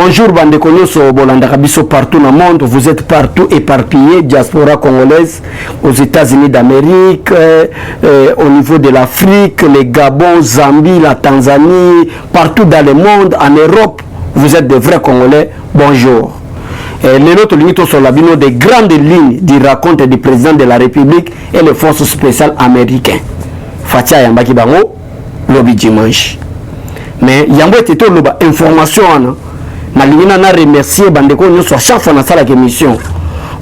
Bonjour bande konyoso bolanda kabiso partout dans le monde, vous êtes partout éparpillés, diaspora congolaise aux États-Unis d'Amérique, au niveau de l'Afrique, les Gabon, Zambie, la Tanzanie, partout dans le monde, en Europe, vous êtes des vrais Congolais, bonjour. Les autres limites sont la bino des grandes lignes du raconte du président de la République et les forces spéciales américaines. Fatia Yambaki Bango, lobby dimanche. Mais Yambo était loba information na lingina na remercier bandeko nyoso chaque fois na sala émission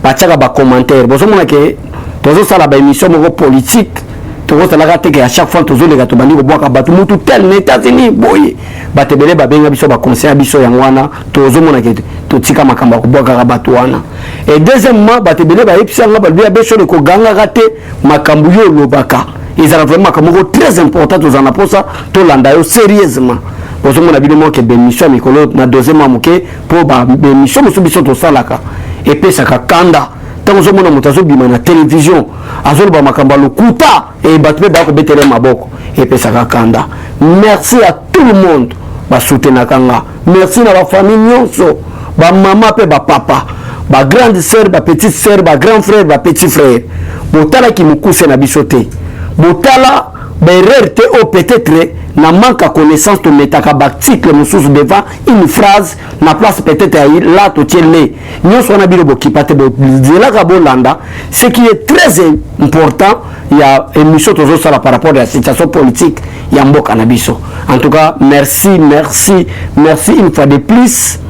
batiaka ba commentaire bozo mona ke tozo sala ba émission moko politique tozo sala ka teke à chaque fois tozo lega to bandiko boaka batu mutu tel na États-Unis boye batebele ba benga biso ba conseiller biso yangwana tozo mona ke to tika makamba ko boaka batu wana et deuxièmement batebele ba episa ngaba bia beso le ko ganga raté makambu yo lobaka ils ont vraiment makambu très important tozo na posa to landa yo sérieusement. Pour ce moment, on a des missions na deuxième amuke pour des missions musubiso to salaka et puis ça kanda tant que on a mutazo bima na télévision azolo ba makamba lokuta et batwe ba ko betele maboko et puis ça kanda. Merci à tout le monde ba soutenir kanga. Merci à la famille nyonso ba maman pe ba papa ba grande sœur ba petite sœur ba grand frère ba petit frère botala ki mukuse na bisote botala ba erreur te o peut-être na manque à connaissance de métacabatique le sous devant une phrase na place peut-être là to tiele nous on a bilo bokipate la kabolanda ce qui est très important il y a émission toujours ça par rapport à la situation politique il y a mboka na biso en tout cas merci une fois de plus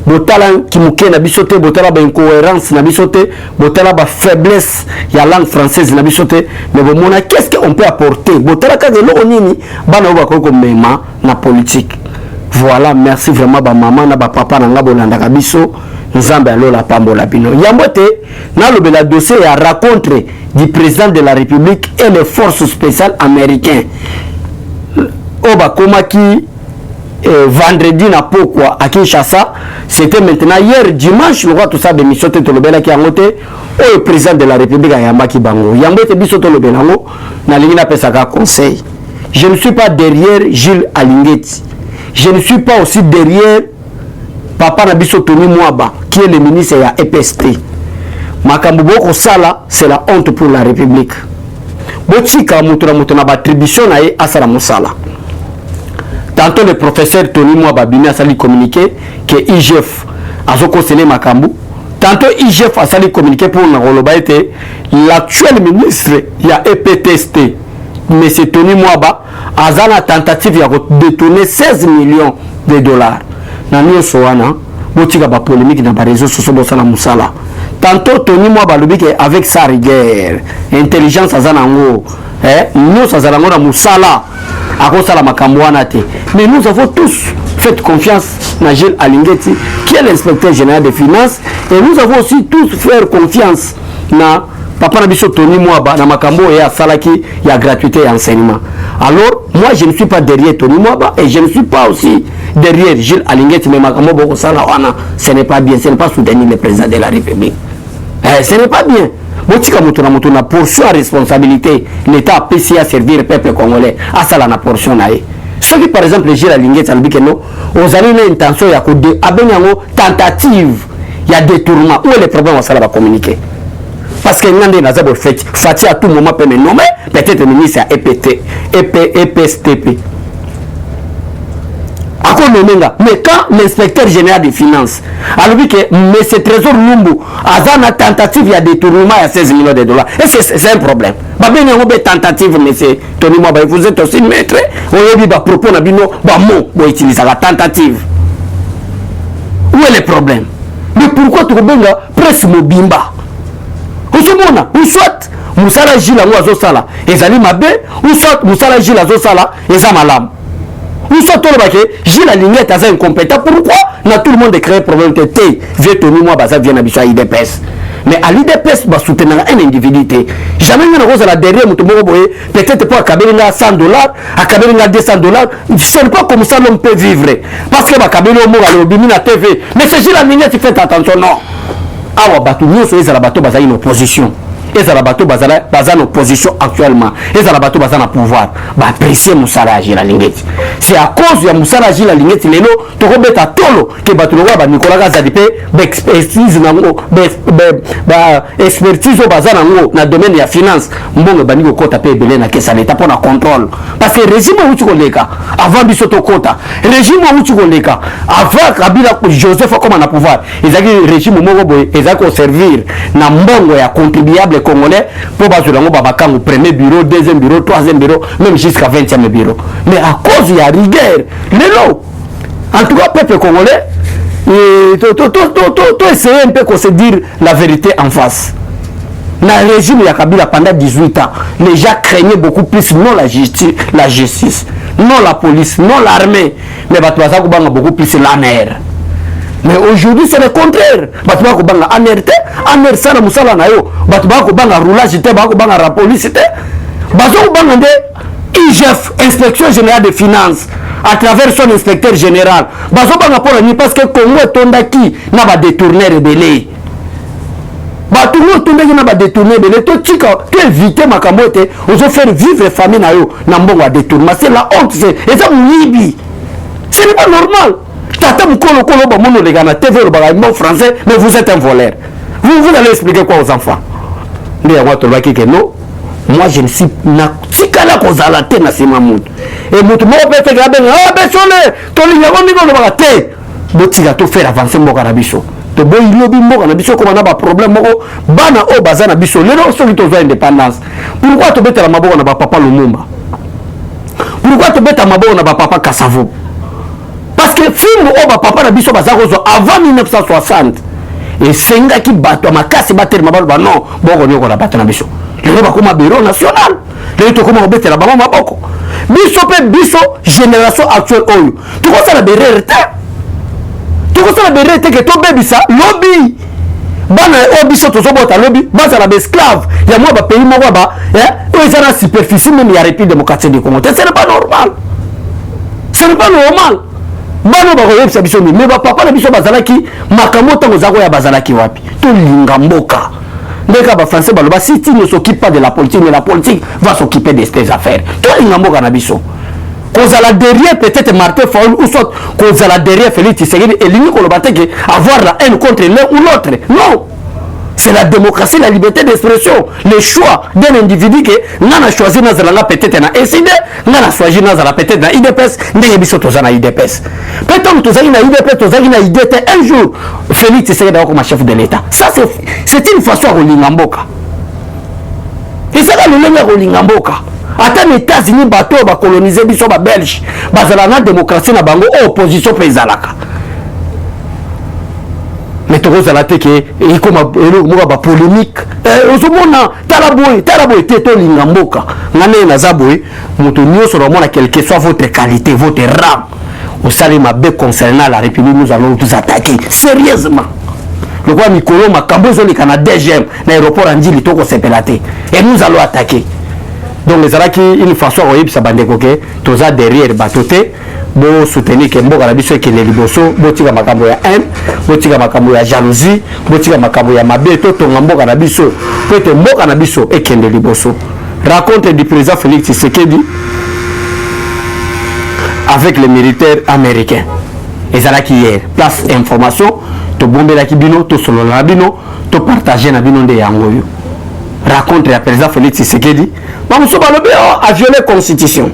botala kimuke na bisote botala ba incohérence na bisote botala ba faiblesse ya langue française na bisote mais bon mona qu'est-ce qu'on peut apporter botala ka de lo nini bana ba ko mema na politique voilà merci vraiment ba maman na ba papa na nga bolanda ka biso nzambe alola pambola bino yambote na lo bela dossier ya rencontre du président de la République et les forces spéciales américaines oba komaki vendredi na pourquoi à Kinshasa c'était maintenant hier dimanche le roi tout ça d'émission te lobela ki angote au président de la République ayambaki bango yambo te biso to lobelango na lingina pesa ka conseil je ne suis pas derrière Gilles Alingeti je ne suis pas aussi derrière papa na biso Tony Mwaba qui est le ministre ya EPST makambo boko sala c'est la honte pour la République botika mutu na attribution na ye asala musala. Tantôt le professeur Tony Mwaba a sali communiqué que IGF a conseillé Makambu. Tantôt IGF a sali communiqué pour l'actuel ministre il y a EPTST M. Tony Mwaba a la tentative de détourner 16 millions de dollars. Nani soana botika ba polémique dans les réseaux sociaux na musala. Tantôt Tony Mwaba avec sa rigueur, intelligence azanango, nous azanango na musala. Mais nous avons tous fait confiance à Gilles Alingeti, qui est l'inspecteur général des finances, et nous avons aussi tous fait confiance à Papa Nabiso Tony Mwaba, na Makambo et à Salaki, il y a gratuité et enseignement. Alors, moi je ne suis pas derrière Tony Mwaba et je ne suis pas aussi derrière Gilles Alingeti, mais Makambo Boko Salawana, ce n'est pas bien, ce n'est pas soutenir le président de la République. Ce n'est pas bien. Botika mutu na portion à responsabilité l'État a PC à servir le peuple congolais à ça la portion nae. Ce qui par exemple Gilles Alingeti albi que non aux années l'intention ya ko de abenyango tentative ya détournement où est le problème à ça la communiquer parce que ngande na zabo fait fati à tout moment peut me nommer peut-être ministre à EPSTP mais quand l'inspecteur général des finances a dit que M. Trésor Lumbu a une tentative de détournement à 16 millions de dollars, et c'est un problème. Il y a une tentative, M. Tony Mwaba, vous êtes aussi maître, vous avez dit propos, vous utilisez la tentative. Où est le problème? Mais pourquoi tu as presse mobimba? Ou soit Moussala Gila ou Azosala, et Zali Mabe, ou soit Moussala Gila Azosala, et Zamalam. Nous sommes tous les Gilles Alingeti est incompétent. Pourquoi tout le monde a créé problème de thé? Vieux Tony Mwaba vient à l'IDPS. Mais à l'IDPS, il va soutenir un individu. Jamais il y a la derrière, peut-être pour accabler $100, accabler $200. Ce n'est pas comme ça l'on peut vivre. Parce que accabler au mot à la TV. Mais c'est Gilles Alingeti qui fait attention. Non. Ah, nous sommes la bateau, une opposition. et ça la bateau bazala en opposition actuellement et ça la bateau bazana pouvoir ba apprécier musala agila lingeti c'est à cause ya musala agila lingeti lelo to robeta tolo ke bato lo ba Nicolas Kazadi pe expertise nango ba expertise bazana ngo na domaine ya finance mbongo baniko kota pe belé na kesa l'état pour na contrôle parce que régime où tu koleka avant biso to kota régime où tu koleka avant Kabila Joseph comme na pouvoir ezaki régime moko boy ezaki servir na mbongo ya contribuable congolais pour bazolango babakango premier bureau deuxième bureau troisième bureau même jusqu'à 20e bureau mais à cause ya rigueur lelo en tout cas peuple congolais to essayer un peu qu'on se dire la vérité en face na régime ya Kabila pendant 18 ans les gens craignaient beaucoup plus non la justice non la police non l'armée mais bato baza kobanga beaucoup plus l'ANR. Mais aujourd'hui c'est le contraire. Batu bako banga anerte, aner sana musala na yo. Batu bako banga roulage te, bako banga la police te. Bazo banga de IGF, Inspection Générale des Finances, à travers son inspecteur général. Bazo banga pour la nuit parce que Congo tondaki na ba détourner rebelle. Batu no tondaki na ba détourner rebelle. To tika, to éviter makambo te, ozo faire vivre famille na yo na mbongo a détournement. C'est la honte, c'est ça mouibi. Ce n'est pas normal. Tata Mukolo Kolo Bamono les gars na TV le bagage français mais vous êtes un voleur. Vous allez expliquer quoi aux enfants? Mais à votre baki que non. Moi je ne suis na tikala ko zalate na sima mout. Et mout mo peut faire ben ah besole to li yango ni no bagate. Botika to faire avancer mboka na biso. To boy lobi mboka na biso comme na ba problème moko bana o bazana biso lelo so to zo indépendance. Pourquoi to betela maboko na ba papa Lumumba? Pourquoi to betela maboko na ba papa Kasavo? Parce que film oba papa na biso bazakozo avant 1960 et senga ki bato makasi bateri mabalo ba non boko nyoko na bato na biso lelo ba kuma bureau national lelo to kuma obetela ba maboko biso pe biso génération actuelle oyo to ko sala bererte que to bebisa lobby bana o biso to sobota lobby baza la esclave ya moi ba pays moko ba o ezana superficie même ya République démocratique du Congo ce n'est pas normal bano ba koyebisa biso mais ba papa na biso bazalaki makambo tango zako ya bazalaki wapi to linga mboka ndeka ba français baloba si tu ne s'occupe pas de la politique mais la politique va s'occuper de tes affaires to linga mboka na biso kozala derrière peut-être Martin Fayulu ou soit kozala derrière Félix Tshisekedi et l'unique koloba te que avoir la haine contre l'un ou l'autre non. C'est la démocratie, la liberté d'expression, le choix d'un individu que n'a choisi Nazarala peut-être na SID, n'a choisi Nazarala peut-être na IDPS, n'a biso tozana IDPS. Peut-être tozali na IDPS, tozali na IDT un jour, Félix Tshisekedi comme chef de l'État. Ça c'est une façon à Rolingamboka. Et ça le lenga Rolingamboka. Attends les États-Unis bateau ba coloniser biso ba Belge, bazala na démocratie na bango opposition pezalaka. Mais tu vois la tête et comme une polémique ozomona talaboy teto lingamboka ngane na zaboy moto nyoso na quelle que soit votre qualité votre rang au salut ma bé concernant la République nous allons vous attaquer sérieusement le roi Mikolo makambo zo le Canada DGM na aéroport andili toko sepelate et nous allons attaquer donc les alaki une façon oyib sa bande koke toza derrière batoté bo soutenir que mboka na biso ke le liboso botika makambo ya haine botika makambo ya jalousie botika makambo ya mabe to tonga mboka na biso peut mboka na biso ekende liboso. Raconte du président Félix Tshisekedi avec les militaires américains ezalaki hier place information to bombelaki bino to solola bino to partager na bino nde yango yo raconte le président Félix Tshisekedi bamuso balobi a violer la constitution.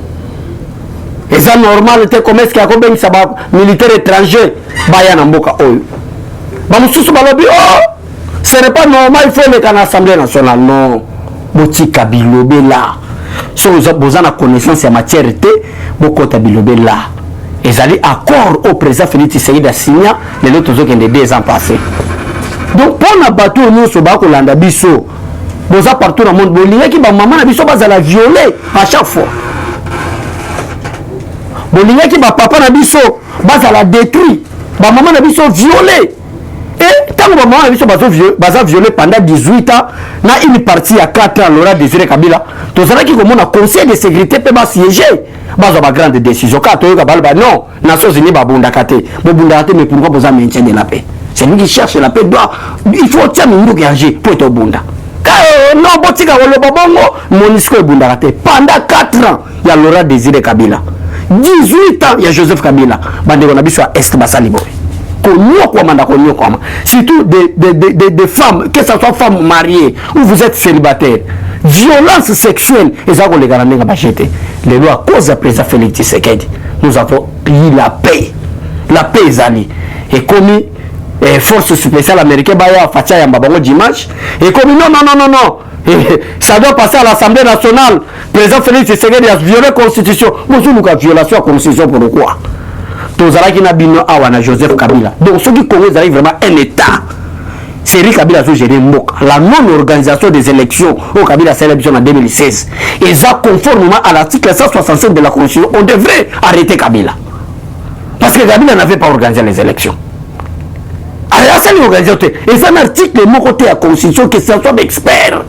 Et ça normal te comme est-ce qu'il y a combien de militaires étrangers baya na mboka oyo bamususu balobi ce n'est pas normal il faut le l'Assemblée nationale non botika bilobe là si vous avez la connaissance en matière te bokota bilobe là ezali accord au président Félix Tshisekedi signé les autres qui ont 2 ans passés donc pour na bateau nous so ba ko landa biso boza partout dans le monde bolinga ki ba maman na biso bazala violer à chaque fois bolinga ki ba papa na biso bazala détruit ba maman na biso violé et tant que maman na biso baza violé pendant 18 ans na une partie à 4 ans Laurent Désiré Kabila tozala ki comme na conseil de sécurité pe ba siéger baza ba grande décision ka to yoka balba non Nations Unies ba bunda kate bo bunda kate mais pourquoi boza maintien de la paix c'est lui qui cherche la paix doit il faut tiens nous engager pour être bunda Non, botika woloba bongo, Monisco ebundaka te. Pendant 4 ans, il y a Laurent Désiré Kabila. 18 ans, il y a Joseph Kabila. Bande on a biso est basali boy. Surtout des femmes, que ce soit femmes mariées ou vous êtes célibataire, violence sexuelle, et ça on les garantit à acheter. Les lois à cause de président Félix Tshisekedi, nous avons eu la paix. La paix est allée. Et comme force spéciale américaine, Baya Fatia Yambabongo dimanche, et comme non. Ça doit passer à l'Assemblée nationale. Président Félix Tshisekedi a violé la Constitution. Nous avons une violation de la Constitution pour quoi? Tozalaki na bino awana Joseph Kabila. Donc ceux qui connaissent vraiment un état. C'est lui Kabila a géré Mboka. La non-organisation des élections au Kabila célébration en 2016. Et ça conformément à l'article 165 de la Constitution, on devrait arrêter Kabila. Parce que Kabila n'avait pas organisé les élections. Alors ça l'organisation. Et c'est un article de mon côté à la Constitution qui s'en soit expert.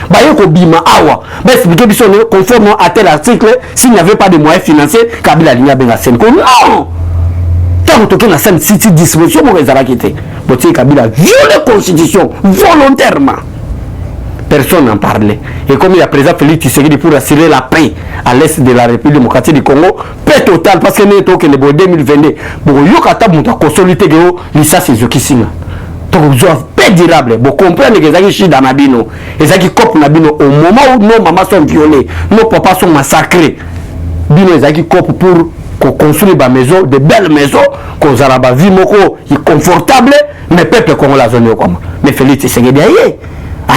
Bayoko Bima Awa. Mais expliquer conformément à tel article, s'il n'y avait pas de moyens financiers, Kabila n'a pas de non! Tant que la scène city disposition pour les Arakité. Botier Kabila viole la Constitution volontairement. Personne n'en parlait. Et comme il y a président Félix Tshisekedi pour assurer la paix à l'est de la République démocratique du Congo, paix totale parce que nous sommes en 2022. Pour Yokata Mouta, consolider l'ISA Sezokisinga. Donc, paix durable. Vous comprenez que les gens dans Nabino, les gens qui copent Nabino au moment où nos mamans sont violées, nos papas sont massacrés. Bino, les gens qui copent pour construire des maisons, de belles maisons, qu'on a la vie confortable, mais peuple comme la zone comme. Mais Félix Tshisekedi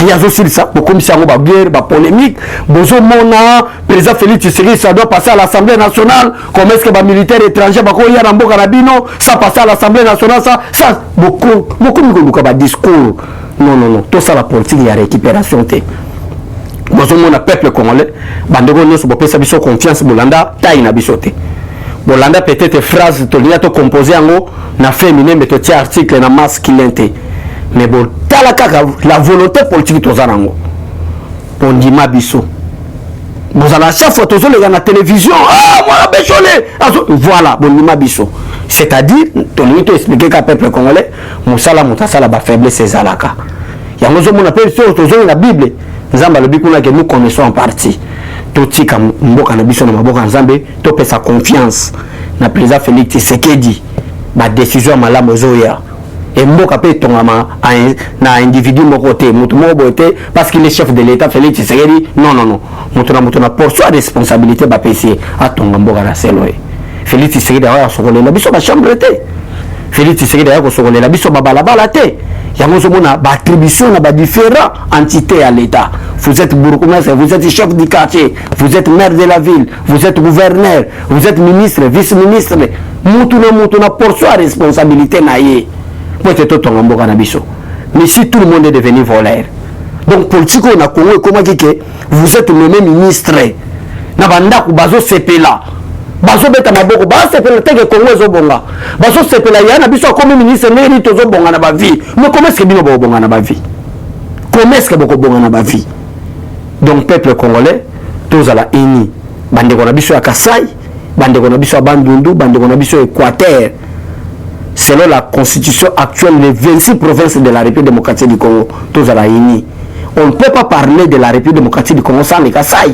il y a aussi ça, beaucoup de guerre, de polémique. Bozo Mona, président Félix Tshisekedi, ça doit passer à l'Assemblée nationale. Comment est-ce que les militaires étrangers, il y a un bon carabino, ça passe à l'Assemblée nationale, ça, beaucoup de discours. Non, tout ça, la politique, il y a récupération. Bozo Mona, peuple congolais, bandego nous, pour ça, biso confiance, Bolanda, taille na bisote. Bolanda, peut-être phrase, tu as composé en haut, na féminin, mais tu as article, na masculin. Mais bon, la volonté politique de Tozanango. On dit ma biso. Vous allez à chaque fois, les gars, la télévision. Ah, moi, béchonné. Voilà, bon, ma biso. C'est-à-dire, ton limite expliquer qu'un peuple congolais, Moussala, Moussala, la faiblesse, c'est Zalaka. Il y a un autre appelle ça, la Bible. Zamba, le Bible que nous connaissons en partie. Tout ce qui est Mboka Nabiso, Mboka Nzambe, tout peut sa confiance. Na président Félix Tshisekedi, ma décision, ma lame, Zoya. Et Mboka peut tomber na individu mon côté, parce qu'il est chef de l'État, Félix Tshisekedi. Non. Moutona pour soi responsabilité ba PC à ton Mboka na seloé. Félix Tshisekedi a sokolé la biso ba chambre té. Félix Tshisekedi a sokolé la biso ba balabala té. Yango zomona ba attribution na ba différents entités à l'État. Vous êtes bourgmestre, vous êtes chef du quartier, vous êtes maire de la ville, vous êtes gouverneur, vous êtes ministre, vice-ministre. Moutona pour soi responsabilité naïe. Mais si tout le monde est devenu voleur, donc politique on a Congo comment dire que vous êtes nommé ministre na banda ku bazo sepela bazo beta maboko ba sepela teke Congo zo bonga bazo sepela yana biso comme ministre neri tozo bonga na ba vie. Mais comment est-ce que bino bo bonga na ba vie? Comment est-ce que boko bonga na ba vie? Donc peuple congolais tous à la uni bande ko na biso ya Kasai, bande ko na biso ya Bandundu, bande ko na biso Équateur. Selon la constitution actuelle, les 26 provinces de la République démocratique du Congo, tous à la unie. On ne peut pas parler de la République démocratique du Congo sans les Kasaï.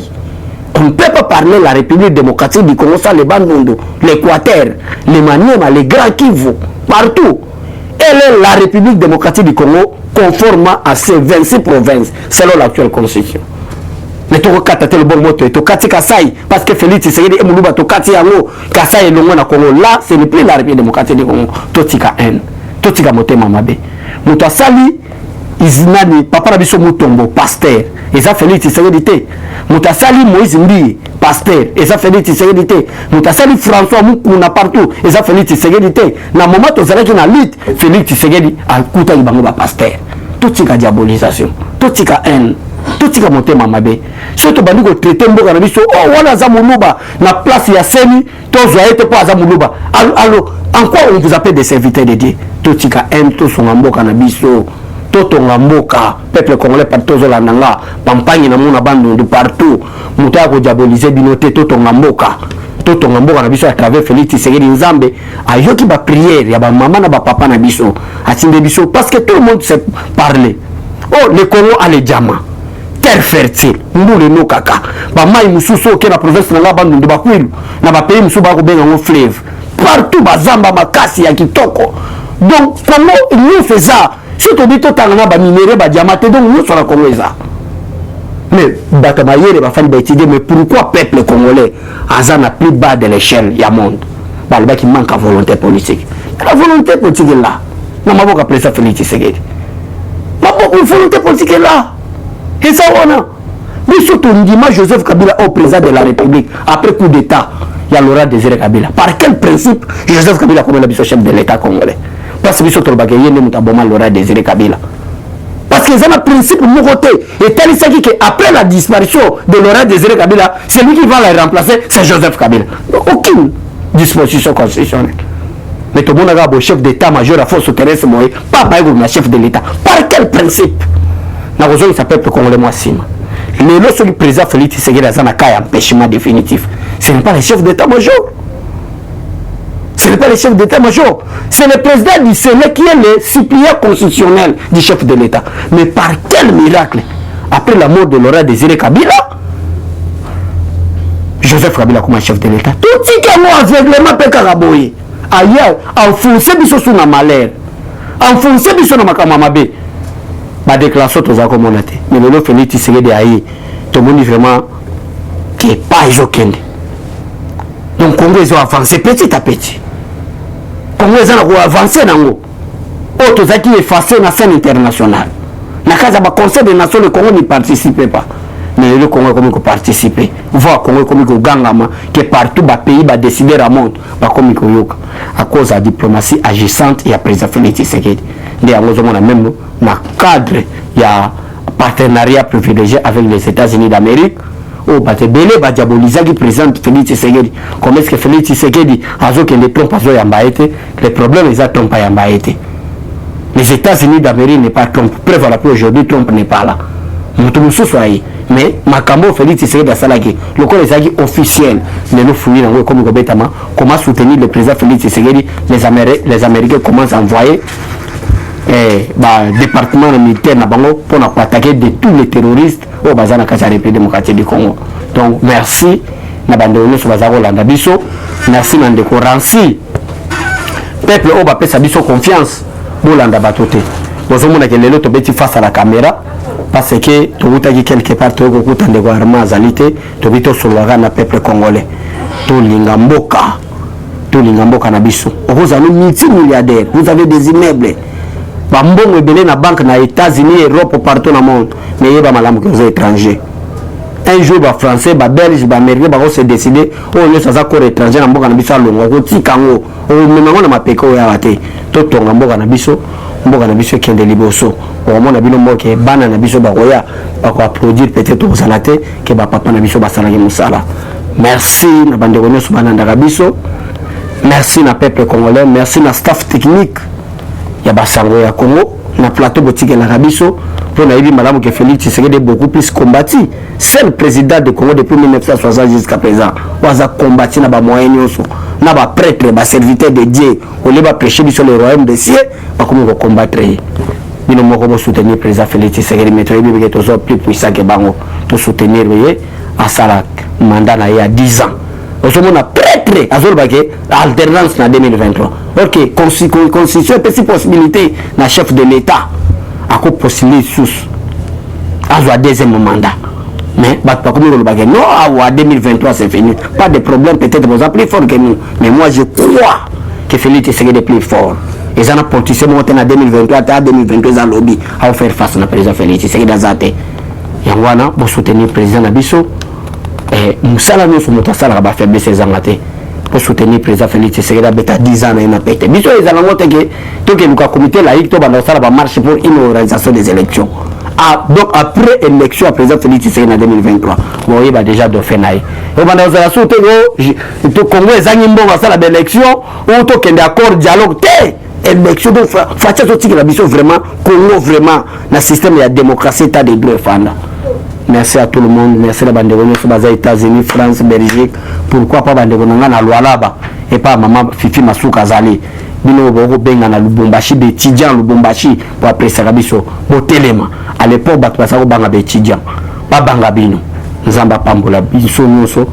On ne peut pas parler de la République démocratique du Congo sans les Bandundu, l'Équateur, les Maniema, les Grands Kivu, partout. Elle est la République démocratique du Congo conformément à ces 26 provinces, selon l'actuelle constitution. Mais tu as le bon mot, tu as Kasai, parce que Félix Tshisekedi et Moulouba, tu as Yango, Kasai et Longo na Congo. Là, ce n'est plus la République démocratique du Congo. Totika N, Totika Moté Mamabe. Mouta Sali, Izinani, Papa Nabiso Moutombo, pasteur. Et ça, Félix Tshisekedi té. Mouta Sali, Moïse Mbi, pasteur. Et ça, Félix Tshisekedi té. Mouta Sali, François Moukouna partout. Et ça, Félix Tshisekedi té. Na moment, tu as qui na lutte, Félix Tshisekedi a Kouta Ibango, pasteur. Totika diabolisation, Totika N. Tout ce qui a monté Mamabe. Surtout, on va traiter Mboka Nabiso. Oh, voilà, Zamoulouba. La place, il y a Seni. Tous vous n'êtes pas à Zamoulouba. Alors, en quoi on vous appelle des serviteurs de Dieu? Tout ce qui a un, tout son Mboka Nabiso. Tout ton Mboka. Peuple congolais, partout, Zolananga. Pampagne, Namuna Bandou, de partout. Mouta, ko diaboliser, binoté, tout ton Mboka. Tout ton Mboka Nabiso à travers Félix Tshisekedi Nzambe. A yoki ba prière, ya ba maman, ba papa Nabiso. A Tinde Biso. Parce que tout le monde sait parler. Oh, le Congo a les diamants. terre fertile mbule no kaka ba mai mususu ke na province na ngaba ndu bakwilu na ba pays mususu ba ko benga ngo fleuve partout bazamba makasi ya kitoko donc comment nous faisons si to bito tangana ba minéraux ba diamant donc nous sur la Congo ça mais batamayere ba fani ba étudier mais pourquoi peuple congolais azana plus bas de l'échelle ya monde ba le qui manque à volonté politique la volonté politique est là na maboka président Félix Tshisekedi maboka volonté politique est là et ça on a mais surtout Ndima Joseph Kabila au président de la République après coup d'état il y a Laurent Désiré Kabila par quel principe Joseph Kabila comme le chef de l'état congolais parce que surtout le bagayé ne mutaboma Laurent Désiré Kabila parce que c'est un principe nouveauté et tel ça qui après la disparition de Laurent Désiré Kabila c'est lui qui va la remplacer c'est Joseph Kabila aucune disposition constitutionnelle mais tout le monde a un chef d'état-major à force terrestre pas par exemple chef de l'état par quel principe na raison il s'appelle congolais moi sima le lorsque le président Félix Tshisekedi a un empêchement définitif ce n'est pas le chef d'état-major ce n'est pas le chef d'état-major c'est le président du Sénat qui est le suppléant constitutionnel du chef de l'état mais par quel miracle après la mort de Laurent Désiré Kabila Joseph Kabila comme chef de l'état tout ce qui est moi aveuglement peut caraboyer ailleurs enfoncer biso sous na malheur enfoncer biso na makamamabe ba déclaration tous comme on a été mais le Félix Tshisekedi aïe tout le monde vraiment qui est pas jokende donc Congo ils ont avancé petit à petit Congo ils ont avancé dans l'eau autres qui effacé la scène internationale la case à conseil des nations le Congo n'y participait pas mais le Congo comme il participer voir Congo comme il gangama que partout bas pays bas décider à monde bah comme il yoka à cause de la diplomatie agissante et à président Félix Tshisekedi des angozomona même dans cadre il y a partenariat privilégié avec les États-Unis d'Amérique ou bah te belé bah diaboliser qui présente Félix Tshisekedi comment est-ce que Félix Tshisekedi a zo que les trompes azo yamba été les problèmes ils a trompé yamba été les États-Unis d'Amérique n'est pas Trump preuve à la plus aujourd'hui Trump n'est pas là mais Makambo Félix Tshisekedi Salaki le corps est officiel mais nous fouillons dans comme comment soutenir le président Félix Tshisekedi les Américains commencent à envoyer département militaire pour attaquer de tous les terroristes au Bazana Kacha République démocratique du Congo donc merci na bandone sur Bazaro Landa biso merci Mandeko Ransi peuple au bapé sa biso confiance bolanda batote bozomona que lelo to beti face à la caméra parce que tu quelque part tu as des gouvernements azalité tu as sur le peuple congolais tout l'ingamboka na biso vous avez multimilliardaires vous avez des immeubles bambongo ebele na banque na États-Unis Europe partout dans le monde mais yeba malamu que vous êtes étrangers un jour ba français ba belge ba américain ba se décider on ne ça corps étranger na mboka na biso alongo ko tikango o menango na mapeko ya wate to tonga mboka na biso kende liboso au moment na bino moke bana na biso ba koya ba ko produire peut-être au salate que ba papa na biso ba sala musala merci na bande kono so bana ndaka biso merci na peuple congolais merci na staff technique ya basango ya Congo na plateau boutique na biso pour na yebi malamu que Félix Tshisekedi beaucoup plus combattu c'est le président de Congo depuis 1960 jusqu'à présent waza combattu na ba moyens nyonso na ba prêtre ba serviteur de Dieu au lieu ba prêcher sur le royaume des cieux ba comme ko combattre bino moko bo soutenir président Félix Tshisekedi mais to yebi que to so plus puissant que bango to soutenir voyez à sala mandat na ya 10 ans au na prêtre azol ba que alternance na 2023 ok constitution petite possibilité na chef de l'état à quoi postuler sous à deuxième mandat mais non à 2023 c'est fini pas de problème peut-être vous appelez fort que nous mais moi je crois que Félix Tshisekedi plus fort et ça n'a pas politicien monté en 2023 à 2022 dans lobby à faire face à président Félix Tshisekedi Azate yangwana pour soutenir président Nabiso et musala nous sommes tous à la faiblesse des anglatés pour soutenir président Félix Tshisekedi à 10 ans na pété biso les anglatés que tout que nous comité laïque to banda ça va marcher pour une organisation des élections donc après élection à président Félix Tshisekedi en 2023 bon il va déjà de faire naï et banda ça sauter to Congo ezangi mbongo ça la élection ou to kende accord dialogue té élection donc fatia to tika biso vraiment Congo vraiment na système de démocratie état de droit fanda. Merci à tout le monde, merci à Bandegone sur les États-Unis, France, Belgique. Pourquoi pas Bandegone na Lualaba et pas maman Fifi Masuka Zali. Bino boko benga na Lubumbashi be étudiant Lubumbashi pour après ça biso botelema. À l'époque battu ça banga be étudiant. babanga bino nzamba pambola biso nyonso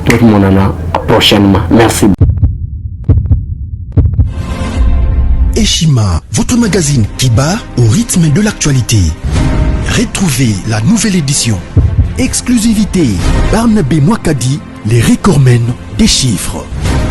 tomonana prochainement. Merci. Eshima, votre magazine qui bat au rythme de l'actualité. Retrouvez la nouvelle édition. Exclusivité, Barnabé Mwakadi, les recordmen des chiffres.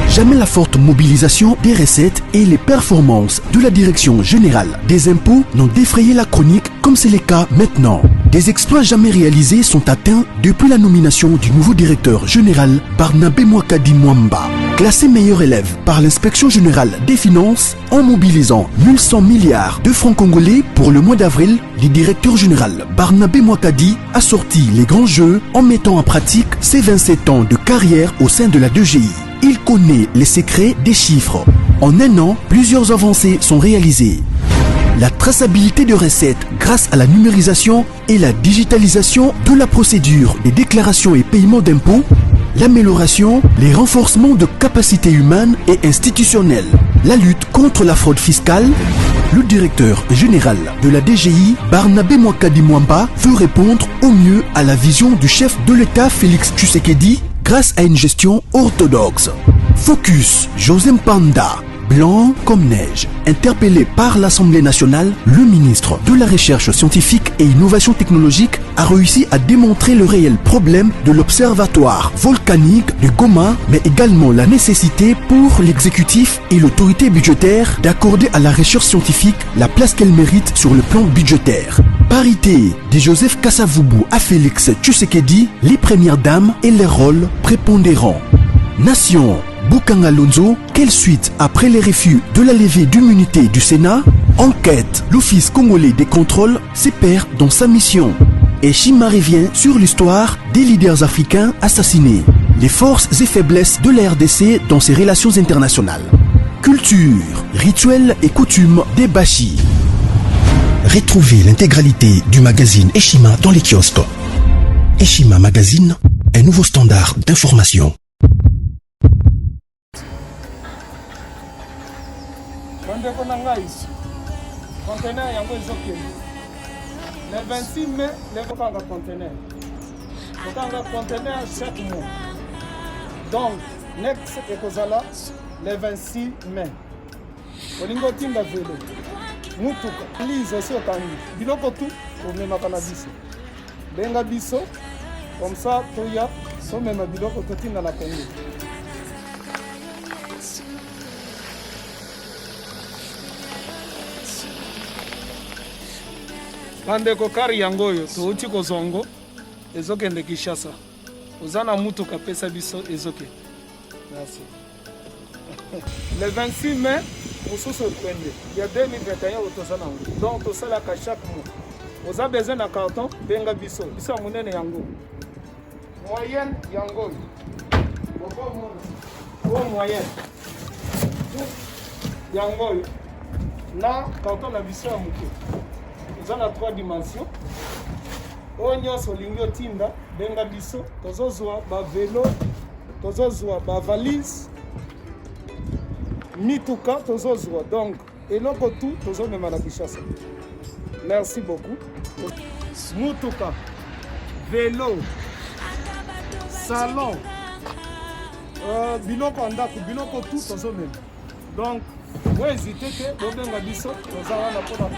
Jamais la forte mobilisation des recettes et les performances de la Direction générale des impôts n'ont défrayé la chronique comme c'est le cas maintenant. Des exploits jamais réalisés sont atteints depuis la nomination du nouveau directeur général Barnabé Mwakadi Mwamba. Classé meilleur élève par l'inspection générale des finances en mobilisant 1100 milliards de francs congolais pour le mois d'avril, le directeur général Barnabé Mwakadi a sorti les grands jeux en mettant en pratique ses 27 ans de carrière au sein de la DGI. Il connaît les secrets des chiffres. En un an, plusieurs avancées sont réalisées. La traçabilité de recettes grâce à la numérisation et la digitalisation de la procédure des déclarations et paiements d'impôts, l'amélioration, les renforcements de capacités humaines et institutionnelles, la lutte contre la fraude fiscale. Le directeur général de la DGI, Barnabé Mwakadi Mwamba, veut répondre au mieux à la vision du chef de l'État Félix Tshisekedi grâce à une gestion orthodoxe. Focus, José Mpanda, blanc comme neige. Interpellé par l'Assemblée nationale, le ministre de la Recherche scientifique et innovation technologique a réussi à démontrer le réel problème de l'observatoire volcanique de Goma, mais également la nécessité pour l'exécutif et l'autorité budgétaire d'accorder à la recherche scientifique la place qu'elle mérite sur le plan budgétaire. Parité de Joseph Kasavubu à Félix Tshisekedi, les premières dames et les rôles prépondérants. Nation, Bukanga Lonzo, quelle suite après les refus de la levée d'immunité du Sénat? Enquête, l'Office congolais des contrôles se perd dans sa mission. Et Shima revient sur l'histoire des leaders africains assassinés, les forces et faiblesses de la RDC dans ses relations internationales. Culture, rituels et coutumes des Bashi. Retrouvez l'intégralité du magazine Eshima dans les kiosques. Eshima Magazine, un nouveau standard d'information. Le 26 mai, les conteneurs. Conteneur chaque mois. Donc, next ekozala le 26 mai. Olingo tinda velo. Mutuka. Please, aussi au Tangi. Biloko tout, au même cannabis. Benga biso, comme ça, toya, so même biloko tout tinda la Congo. Bandeko kari yango oyo touti kozongo ezokende Kinshasa. Ozana mutuka pesa biso ezoke. Merci. Le 26 mai, mosusu okwende. Il y a 2021 otozana ngo. Donc tosala ka chaque mois. Oza besoin na carton benga biso. Biso munene yango. Moyenne yango. Boko mo. O moyenne. Yango. Na carton na biso ya muke. Dans 3 dimensions. Onyo solingo tinda benga biso tozozwa ba vélo, tozozwa ba valise, mituka tozozwa. Donc eloko tout tozomema na Kinshasa. Merci beaucoup. Mutuka, vélo, salon, biloko andako, biloko tout tozomema. Donc vous hésitez que benga biso tozala na pona